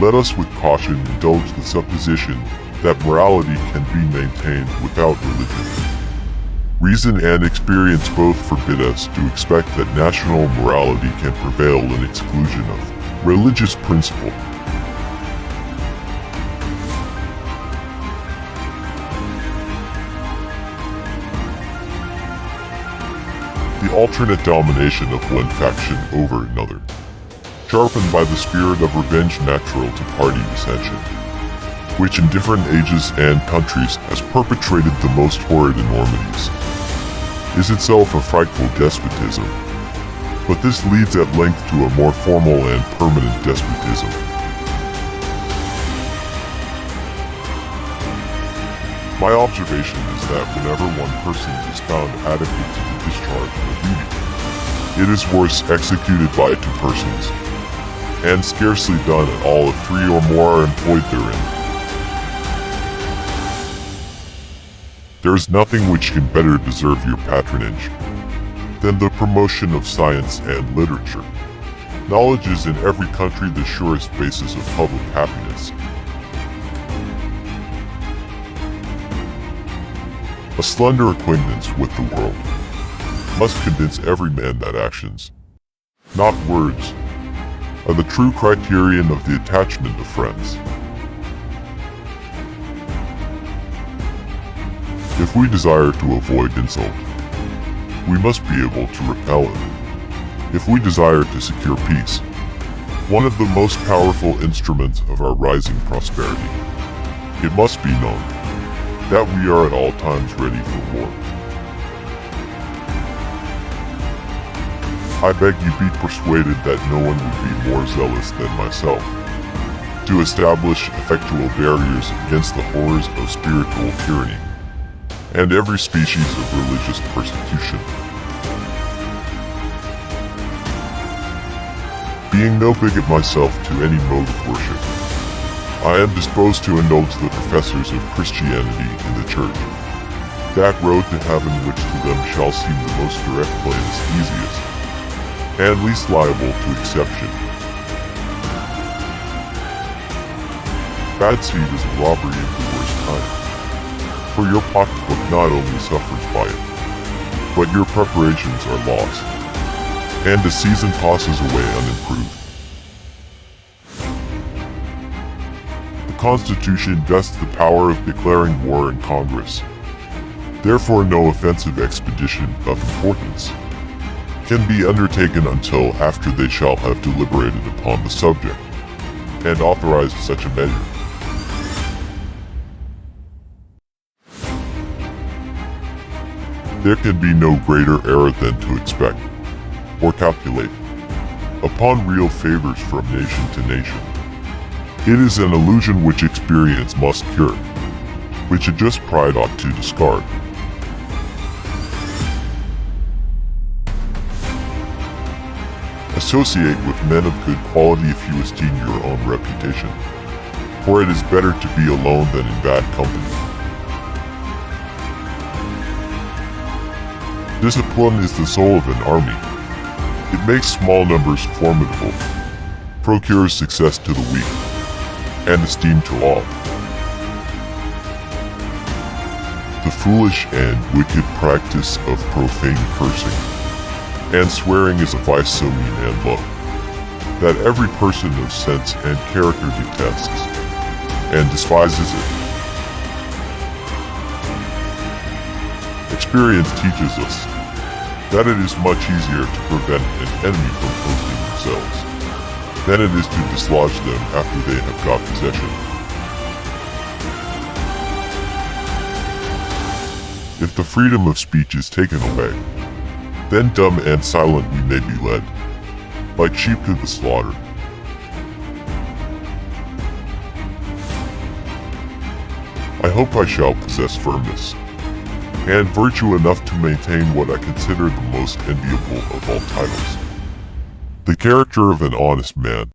let us with caution indulge the supposition that morality can be maintained without religion. Reason and experience both forbid us to expect that national morality can prevail in exclusion of religious principle. The alternate domination of one faction over another, sharpened by the spirit of revenge natural to party dissension, which in different ages and countries has perpetrated the most horrid enormities, is itself a frightful despotism. But this leads at length to a more formal and permanent despotism. My observation is that whenever one person is found adequate to the discharge of a duty, it is worse executed by two persons, and scarcely done at all if three or more are employed therein. There is nothing which can better deserve your patronage than the promotion of science and literature. Knowledge is in every country the surest basis of public happiness. A slender acquaintance with the world must convince every man that actions, not words, are the true criterion of the attachment of friends. If we desire to avoid insult, we must be able to repel it. If we desire to secure peace, one of the most powerful instruments of our rising prosperity, it must be known that we are at all times ready for war. I beg you be persuaded that no one would be more zealous than myself to establish effectual barriers against the horrors of spiritual tyranny and every species of religious persecution. Being no bigot myself to any mode of worship, I am disposed to indulge the professors of Christianity in the Church. That road to heaven which to them shall seem the most direct, plainest, easiest, and least liable to exception. Bad seed is a robbery of the worst kind, for your pocketbook not only suffers by it, but your preparations are lost, and the season passes away unimproved. The Constitution vests the power of declaring war in Congress. Therefore, no offensive expedition of importance can be undertaken until after they shall have deliberated upon the subject and authorized such a measure. There can be no greater error than to expect, or calculate, upon real favors from nation to nation. It is an illusion which experience must cure, which a just pride ought to discard. Associate with men of good quality if you esteem your own reputation, for it is better to be alone than in bad company. Discipline is the soul of an army. It makes small numbers formidable, procures success to the weak, and esteem to all. The foolish and wicked practice of profane cursing and swearing is a vice so mean and low, that every person of sense and character detests and despises it. Experience teaches us that it is much easier to prevent an enemy from posting themselves than it is to dislodge them after they have got possession. If the freedom of speech is taken away, then dumb and silent we may be led, like sheep to the slaughter. I hope I shall possess firmness and virtue enough to maintain what I consider the most enviable of all titles, the character of an honest man.